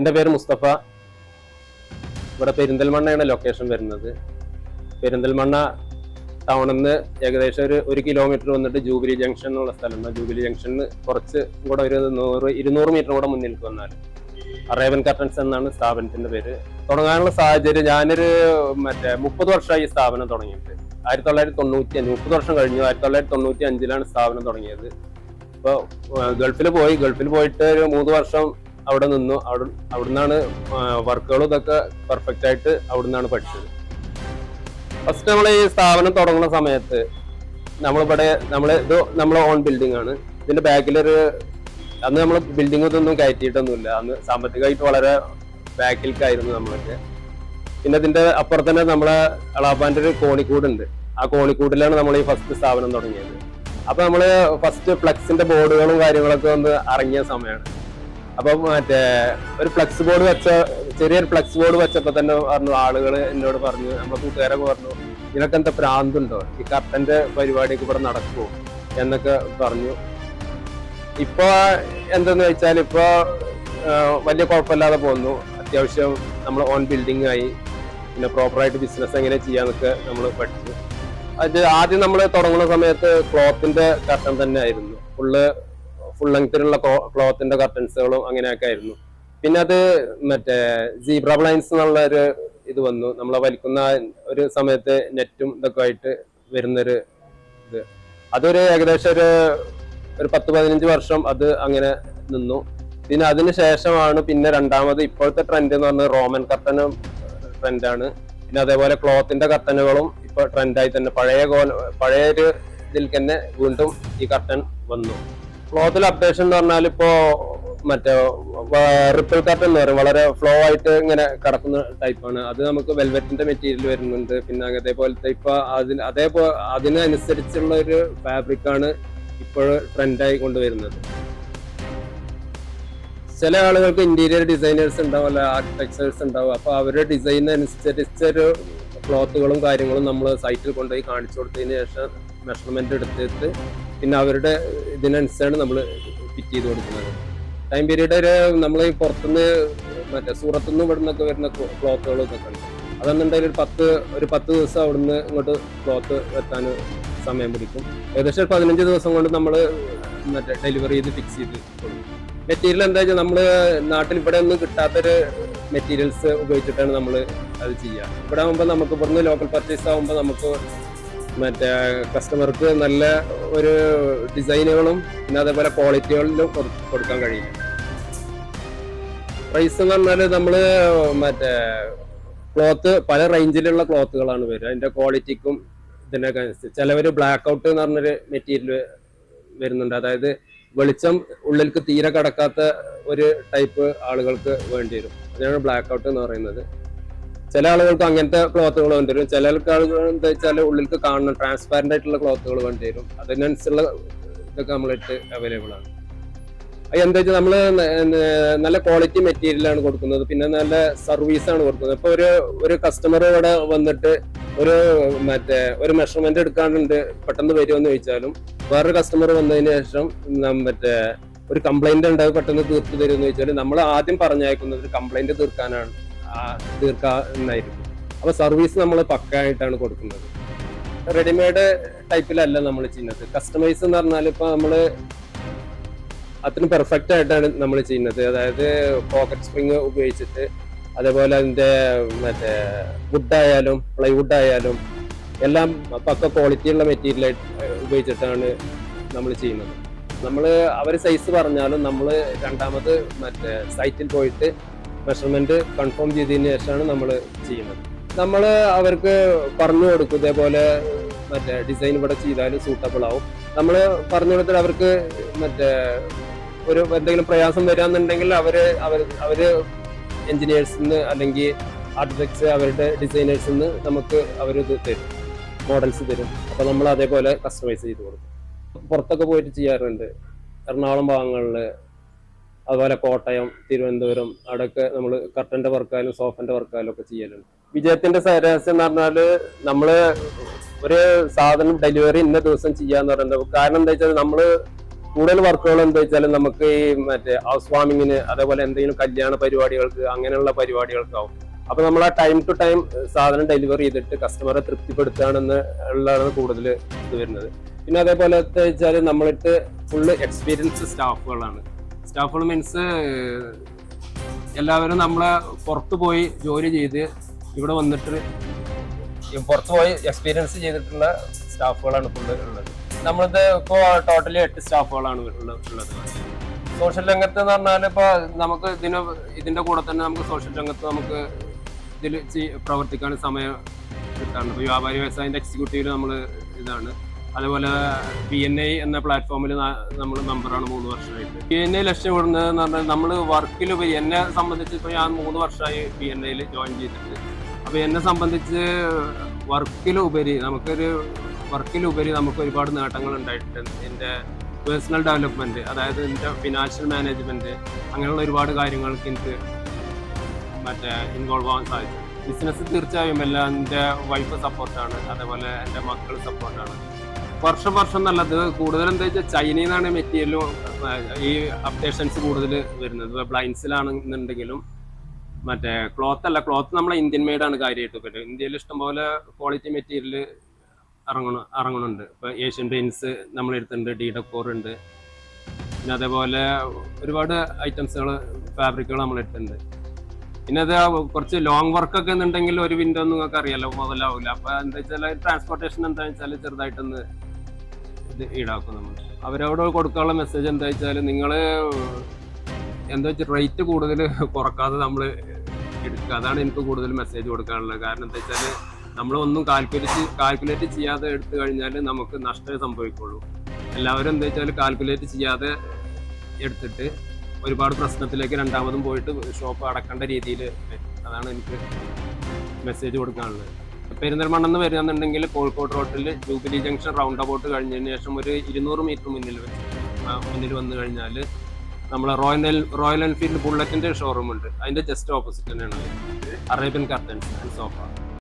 എൻ്റെ പേര് മുസ്തഫ. ഇവിടെ പെരിന്തൽമണ്ണയാണ് ലൊക്കേഷൻ വരുന്നത്. പെരിന്തൽമണ്ണ ടൗണിൽ നിന്ന് ഏകദേശം ഒരു കിലോമീറ്റർ വന്നിട്ട് ജൂബിലി ജംഗ്ഷൻ എന്നുള്ള സ്ഥലമാണ്. ജൂബിലി ജംഗ്ഷനിൽ കുറച്ച് കൂടെ ഒരു 100-200 മീറ്റർ കൂടെ മുന്നിലേക്ക് വന്നാൽ അറേബ്യൻ കർട്ടൻസ് എന്നാണ് സ്ഥാപനത്തിന്റെ പേര്. തുടങ്ങാനുള്ള സാഹചര്യം, ഞാനൊരു 30 വർഷമായി ഈ സ്ഥാപനം തുടങ്ങിയിട്ട്. 1995, 30 വർഷം കഴിഞ്ഞു. 1995 സ്ഥാപനം തുടങ്ങിയത്. ഇപ്പോൾ ഗൾഫിൽ പോയിട്ട് ഒരു 3 വർഷം അവിടെ നിന്നു. അവിടുന്നാണ് വർക്കുകളും ഇതൊക്കെ പെർഫെക്റ്റ് ആയിട്ട് അവിടുന്നാണ് പഠിച്ചത്. ഫസ്റ്റ് നമ്മൾ ഈ സ്ഥാപനം തുടങ്ങുന്ന സമയത്ത് നമ്മളെ ഓൺ ബിൽഡിംഗ് ആണ്. ഇതിന്റെ ബാക്കിലൊരു അന്ന് നമ്മൾ ബിൽഡിംഗ് ഇതൊന്നും കയറ്റിയിട്ടൊന്നുമില്ല. അന്ന് സാമ്പത്തികമായിട്ട് വളരെ ബാക്കിലേക്കായിരുന്നു നമ്മളൊക്കെ. പിന്നെ ഇതിന്റെ അപ്പുറത്ത് തന്നെ നമ്മളെ അളാപ്പാന്റെ ഒരു കോണിക്കൂടുണ്ട്. ആ കോണിക്കൂടിലാണ് നമ്മൾ ഈ ഫസ്റ്റ് സ്ഥാപനം തുടങ്ങിയത്. അപ്പൊ നമ്മള് ഫസ്റ്റ് ഫ്ലെക്സിന്റെ ബോർഡുകളും കാര്യങ്ങളൊക്കെ ഒന്ന് ഇറങ്ങിയ സമയമാണ്. അപ്പൊ ഒരു ഫ്ലെക്സ് ബോർഡ് ചെറിയൊരു ഫ്ലെക്സ് ബോർഡ് വെച്ചപ്പോ തന്നെ ആളുകൾ എന്നോട് പറഞ്ഞു, നമ്മുടെ കൂട്ടുകാരൊക്കെ പറഞ്ഞു, ഇതിനൊക്കെ എന്താ ഭ്രാന്തുണ്ടോ, ഈ കർട്ടന്റെ പരിപാടിയൊക്കെ ഇവിടെ നടക്കുമോ എന്നൊക്കെ പറഞ്ഞു. ഇപ്പൊ എന്തെന്ന് വെച്ചാൽ ഇപ്പൊ വലിയ കുഴപ്പമില്ലാതെ പോകുന്നു. അത്യാവശ്യം നമ്മൾ ഓൺ ബിൽഡിംഗ് ആയി. പിന്നെ പ്രോപ്പറായിട്ട് ബിസിനസ് എങ്ങനെ ചെയ്യാന്നൊക്കെ നമ്മൾ പഠിച്ചു. അത് ആദ്യം നമ്മൾ തുടങ്ങുന്ന സമയത്ത് ക്ലോത്തിന്റെ കർട്ടൻ തന്നെ ആയിരുന്നു. ഫുൾ ലെങ്തിലുള്ള ക്ലോത്തിന്റെ കർട്ടൻസുകളും അങ്ങനെയൊക്കെ ആയിരുന്നു. പിന്നെ അത് സീബ്ര ബ്ലൈൻഡ്സ് എന്നുള്ള ഒരു ഇത് വന്നു. നമ്മളെ വലിക്കുന്ന ഒരു സമയത്ത് നെറ്റും ഇതൊക്കെ ആയിട്ട് വരുന്നൊരു ഇത്. അതൊരു ഏകദേശം ഒരു 10-15 വർഷം അത് അങ്ങനെ നിന്നു. പിന്നെ അതിന് ശേഷമാണ് പിന്നെ രണ്ടാമത് ഇപ്പോഴത്തെ ട്രെൻഡ് എന്ന് പറഞ്ഞത് റോമൻ കർട്ടനും ട്രെൻഡാണ്. പിന്നെ അതേപോലെ ക്ലോത്തിന്റെ കർട്ടനുകളും ഇപ്പൊ ട്രെൻഡായി തന്നെ പഴയൊരു ഇതിൽ തന്നെ വീണ്ടും ഈ കർട്ടൻ വന്നു. ക്ലോത്തിൽ അപ്ഡേഷൻ എന്ന് പറഞ്ഞാൽ ഇപ്പോ റിപ്പിൾ കർട്ടൻ എന്ന് പറയും, വളരെ ഫ്ലോ ആയിട്ട് ഇങ്ങനെ കിടക്കുന്ന ടൈപ്പാണ്. അത് നമുക്ക് വെൽവെറ്റിന്റെ മെറ്റീരിയൽ വരുന്നുണ്ട്. പിന്നെ അതേപോലത്തെ ഇപ്പൊ അതിനനുസരിച്ചുള്ള ഒരു ഫാബ്രിക് ആണ് ഇപ്പോൾ ട്രെൻഡായി കൊണ്ടുവരുന്നത്. ചില ആളുകൾക്ക് ഇന്റീരിയർ ഡിസൈനേഴ്സ് ഉണ്ടാവും, അല്ല ആർക്കിടെക്ചേഴ്സ് ഉണ്ടാവും. അപ്പൊ അവരുടെ ഡിസൈനനുസരിച്ചൊരു ക്ലോത്തുകളും കാര്യങ്ങളും നമ്മൾ സൈറ്റിൽ കൊണ്ടുപോയി കാണിച്ചു കൊടുത്തതിന് ശേഷം മെഷർമെന്റ് എടുത്തിട്ട് പിന്നെ അവരുടെ ഇതിനനുസരിച്ചാണ് നമ്മൾ ഫിറ്റ് ചെയ്ത് കൊടുക്കുന്നത്. ടൈം പീരീഡ് നമ്മൾ ഈ പുറത്തുനിന്ന് സൂറത്തുനിന്ന് ഇവിടെ നിന്നൊക്കെ വരുന്ന ക്ലോത്തുകളും ഇതൊക്കെ ഉണ്ട്. അതെന്നുണ്ടെങ്കിൽ ഒരു 10 ദിവസം അവിടുന്ന് ഇങ്ങോട്ട് ക്ലോത്ത് എത്താൻ സമയം പിടിക്കും. ഏകദേശം 15 ദിവസം കൊണ്ട് നമ്മൾ ഡെലിവറി ചെയ്ത് ഫിക്സ് ചെയ്ത് കൊടുക്കും. മെറ്റീരിയൽ എന്താ വെച്ചാൽ നമ്മൾ നാട്ടിൽ ഇവിടെ ഒന്നും കിട്ടാത്തൊരു മെറ്റീരിയൽസ് ഉപയോഗിച്ചിട്ടാണ് നമ്മൾ അത് ചെയ്യുക. ഇവിടെ ആകുമ്പോൾ നമുക്ക് ഇവിടുന്ന് ലോക്കൽ പർച്ചേസ് ആകുമ്പോൾ നമുക്ക് കസ്റ്റമർക്ക് നല്ല ഒരു ഡിസൈനുകളും പിന്നെ അതേപോലെ ക്വാളിറ്റികളിലും കൊടുക്കാൻ കഴിയില്ല. പ്രൈസ് എന്ന് പറഞ്ഞാൽ നമ്മള് ക്ലോത്ത് പല റേഞ്ചിലുള്ള ക്ലോത്തുകളാണ് വരിക. അതിന്റെ ക്വാളിറ്റിക്കും ഇതിനൊക്കെ അനുസരിച്ച് ചിലവര് ബ്ലാക്ക് ഔട്ട് എന്ന് പറഞ്ഞൊരു മെറ്റീരിയൽ വരുന്നുണ്ട്. അതായത് വെളിച്ചം ഉള്ളിലേക്ക് തീരെ കടക്കാത്ത ഒരു ടൈപ്പ് ആളുകൾക്ക് വേണ്ടി വരും. അതിനാണ് ബ്ലാക്ക് ഔട്ട് എന്ന് പറയുന്നത്. ചില ആളുകൾക്ക് അങ്ങനത്തെ ക്ലോത്തുകൾ വേണ്ടി വരും. ചില ആളുകൾ എന്താ വെച്ചാൽ ഉള്ളിലേക്ക് കാണുന്ന ട്രാൻസ്പാരന്റ് ആയിട്ടുള്ള ക്ലോത്തുകൾ വേണ്ടി വരും. അതിനനുസരിച്ചുള്ള ഇതൊക്കെ നമ്മളിട്ട് അവൈലബിൾ ആണ്. എന്താ വെച്ചാൽ നമ്മള് നല്ല ക്വാളിറ്റി മെറ്റീരിയലാണ് കൊടുക്കുന്നത്. പിന്നെ നല്ല സർവീസാണ് കൊടുക്കുന്നത്. ഇപ്പൊ ഒരു കസ്റ്റമർ ഇവിടെ വന്നിട്ട് ഒരു മെഷർമെന്റ് എടുക്കാനുണ്ട്, പെട്ടെന്ന് വരുമെന്ന് ചോദിച്ചാലും വേറൊരു കസ്റ്റമർ വന്നതിന് ശേഷം ഒരു കംപ്ലൈന്റ് ഉണ്ടാവും, പെട്ടെന്ന് തീർത്ത് തരുമെന്ന് ചോദിച്ചാലും നമ്മൾ ആദ്യം പറഞ്ഞയക്കുന്നത് ഒരു കംപ്ലൈന്റ് തീർക്കാനായിരിക്കും. അപ്പൊ സർവീസ് നമ്മൾ പക്കായിട്ടാണ് കൊടുക്കുന്നത്. റെഡിമെയ്ഡ് ടൈപ്പിലല്ല നമ്മൾ ചെയ്യുന്നത്. കസ്റ്റമൈസ് എന്ന് പറഞ്ഞാൽ ഇപ്പൊ നമ്മള് അത്രയും പെർഫെക്റ്റ് ആയിട്ടാണ് നമ്മൾ ചെയ്യുന്നത്. അതായത് പോക്കറ്റ് സ്പ്രിങ് ഉപയോഗിച്ചിട്ട്, അതേപോലെ അതിന്റെ വുഡായാലും പ്ലൈവുഡ് ആയാലും എല്ലാം പക്ക ക്വാളിറ്റിയുള്ള മെറ്റീരിയൽ ഉപയോഗിച്ചിട്ടാണ് നമ്മൾ ചെയ്യുന്നത്. നമ്മൾ അവർ സൈസ് പറഞ്ഞാലും നമ്മൾ രണ്ടാമത് സൈറ്റിൽ പോയിട്ട് മെഷർമെന്റ് കൺഫേം ചെയ്തതിന് ശേഷമാണ് നമ്മൾ ചെയ്യുന്നത്. നമ്മൾ അവർക്ക് പറഞ്ഞു കൊടുക്കും, ഇതേപോലെ ഡിസൈൻ ഇവിടെ ചെയ്താലും സൂട്ടബിൾ ആവും. നമ്മൾ പറഞ്ഞു കൊടുത്തിട്ട് അവർക്ക് ഒരു എന്തെങ്കിലും പ്രയാസം വരാന്നുണ്ടെങ്കിൽ അവര് എഞ്ചിനീയേഴ്സിന്ന് അല്ലെങ്കിൽ ആർക്കിടെക്ട്സ് അവരുടെ ഡിസൈനേഴ്സിന്ന് നമുക്ക് അവരിത് തരും, മോഡൽസ് തരും. അപ്പൊ നമ്മൾ അതേപോലെ കസ്റ്റമൈസ് ചെയ്ത് കൊടുക്കും. പുറത്തൊക്കെ പോയിട്ട് ചെയ്യാറുണ്ട്. എറണാകുളം ഭാഗങ്ങളിൽ, അതുപോലെ കോട്ടയം, തിരുവനന്തപുരം, അവിടെയൊക്കെ നമ്മൾ കർട്ടന്റെ വർക്കായാലും സോഫന്റെ വർക്കായാലും ഒക്കെ ചെയ്യലുണ്ട്. വിജയത്തിന്റെ രഹസ്യം എന്ന് പറഞ്ഞാല് ഒരു സാധനം ഡെലിവറി ഇന്ന ദിവസം ചെയ്യാന്ന് പറയുന്നത്. കാരണം എന്താ വെച്ചാൽ കൂടുതൽ വർക്കുകൾ എന്താ വെച്ചാൽ നമുക്ക് ഈ മറ്റേ ഹൗസ് വാമിങ്ങിന്, അതേപോലെ എന്തെങ്കിലും കല്യാണ പരിപാടികൾക്ക്, അങ്ങനെയുള്ള പരിപാടികൾക്കാവും. അപ്പൊ നമ്മൾ ആ ടൈം ടു ടൈം സാധനം ഡെലിവറി ചെയ്തിട്ട് കസ്റ്റമറെ തൃപ്തിപ്പെടുത്തുകയാണെന്ന് ഉള്ളതാണ് കൂടുതൽ ഇത് വരുന്നത്. പിന്നെ അതേപോലെ വെച്ചാൽ നമ്മളിട്ട് ഫുള്ള് എക്സ്പീരിയൻസ് സ്റ്റാഫുകൾ മീൻസ് എല്ലാവരും നമ്മളെ പുറത്തു പോയി ജോലി ചെയ്ത് ഇവിടെ വന്നിട്ട് പുറത്തു പോയി എക്സ്പീരിയൻസ് ചെയ്തിട്ടുള്ള സ്റ്റാഫുകളാണ് ഫുള്ള് ഉള്ളത്. നമ്മളിത് ഇപ്പോൾ ടോട്ടലി 8 സ്റ്റാഫുകളാണ് ഉള്ളത്. സോഷ്യൽ രംഗത്ത് എന്ന് പറഞ്ഞാൽ ഇപ്പോൾ നമുക്ക് ഇതിന്റെ കൂടെ തന്നെ നമുക്ക് സോഷ്യൽ രംഗത്ത് നമുക്ക് ഇതിൽ പ്രവർത്തിക്കാൻ സമയം കിട്ടാറുണ്ട്. ഇപ്പോൾ വ്യാപാരി വ്യവസായന്റെ എക്സിക്യൂട്ടീവിൽ നമ്മൾ ഇതാണ്. അതേപോലെ PNA എന്ന പ്ലാറ്റ്ഫോമിൽ നമ്മൾ മെമ്പറാണ് 3 വർഷമായിട്ട്. PNA ലക്ഷ്യമിടുന്നത് എന്ന് പറഞ്ഞാൽ നമ്മൾ വർക്കിലുപരി, എന്നെ സംബന്ധിച്ച് ഇപ്പോൾ ഞാൻ 3 വർഷമായി PNAയിൽ ജോയിൻ ചെയ്തിട്ട്. അപ്പോൾ എന്നെ സംബന്ധിച്ച് വർക്കിലുപരി നമുക്ക് ഒരുപാട് നേട്ടങ്ങൾ ഉണ്ടായിട്ടുണ്ട്. എൻ്റെ പേഴ്സണൽ ഡെവലപ്മെന്റ്, അതായത് എൻ്റെ ഫിനാൻഷ്യൽ മാനേജ്മെന്റ്, അങ്ങനെയുള്ള ഒരുപാട് കാര്യങ്ങൾക്ക് എനിക്ക് ഇൻവോൾവ് ആവാൻ സാധിച്ചു. ബിസിനസ് തീർച്ചയായും എല്ലാം എൻ്റെ വൈഫ് സപ്പോർട്ടാണ്, അതേപോലെ എൻ്റെ മക്കൾ സപ്പോർട്ടാണ്. വർഷം നല്ലത് കൂടുതൽ എന്താ വെച്ചാൽ ചൈനയിൽ നിന്നാണ് മെറ്റീരിയലും ഈ അപ്ഡേഷൻസ് കൂടുതൽ വരുന്നത്. ബ്ലൈൻഡ്സിലാണെന്നുണ്ടെങ്കിലും ക്ലോത്ത് നമ്മളെ ഇന്ത്യൻ മെയ്ഡാണ് കാര്യമായിട്ട് പറ്റും. ഇന്ത്യയിൽ ഇഷ്ടംപോലെ ക്വാളിറ്റി മെറ്റീരിയൽ ഇറങ്ങുന്നുണ്ട്. ഇപ്പോൾ ഏഷ്യൻ പെയിൻസ് നമ്മളെടുത്തുണ്ട്, ഡീഡക്കോർ ഉണ്ട്, പിന്നെ അതേപോലെ ഒരുപാട് ഐറ്റംസുകൾ, ഫാബ്രിക്കുകൾ നമ്മളെടുത്തുണ്ട്. പിന്നെ അത് കുറച്ച് ലോങ് വർക്കൊക്കെ എന്നുണ്ടെങ്കിൽ ഒരു വിൻഡോ നിങ്ങൾക്ക് അറിയാലോ മുതലാവില്ല. അപ്പോൾ എന്താ വെച്ചാൽ ട്രാൻസ്പോർട്ടേഷൻ എന്താ വെച്ചാൽ ചെറുതായിട്ടൊന്ന് ഇത് ഈടാക്കും. നമ്മൾ അവരോട് കൊടുക്കാനുള്ള മെസ്സേജ് എന്താ വെച്ചാൽ നിങ്ങൾ എന്താ വെച്ചാൽ റേറ്റ് കൂടുതൽ കുറക്കാതെ നമ്മൾ എടുക്കുക. അതാണ് എനിക്ക് കൂടുതൽ മെസ്സേജ് കൊടുക്കാനുള്ളത്. കാരണം എന്താ വെച്ചാൽ നമ്മളൊന്നും കാൽക്കുലേറ്റ് ചെയ്യാതെ എടുത്തു കഴിഞ്ഞാൽ നമുക്ക് നഷ്ടമേ സംഭവിക്കുള്ളൂ. എല്ലാവരും എന്താ വെച്ചാൽ കാൽക്കുലേറ്റ് ചെയ്യാതെ എടുത്തിട്ട് ഒരുപാട് പ്രശ്നത്തിലേക്ക് രണ്ടാമതും പോയിട്ട് ഷോപ്പ് അടക്കേണ്ട രീതിയിൽ വരും. അതാണ് എനിക്ക് മെസ്സേജ് കൊടുക്കാനുള്ളത്. പെരിന്തൽമണ്ണ നിന്ന് വരികയെന്നുണ്ടെങ്കിൽ കോഴിക്കോട് റോഡിൽ ജൂബിലി ജംഗ്ഷൻ റൗണ്ട് അബൌട്ട് കഴിഞ്ഞതിന് ശേഷം ഒരു 200 മീറ്റർ മുന്നിൽ വന്നു കഴിഞ്ഞാൽ നമ്മളെ റോയൽ എൻഫീൽഡ് ബുള്ളറ്റിന്റെ ഷോറൂം ഉണ്ട്. അതിന്റെ ജസ്റ്റ് ഓപ്പോസിറ്റ് തന്നെയാണ് അറേബ്യൻ കർട്ടൻസ് ആൻഡ് സോഫ.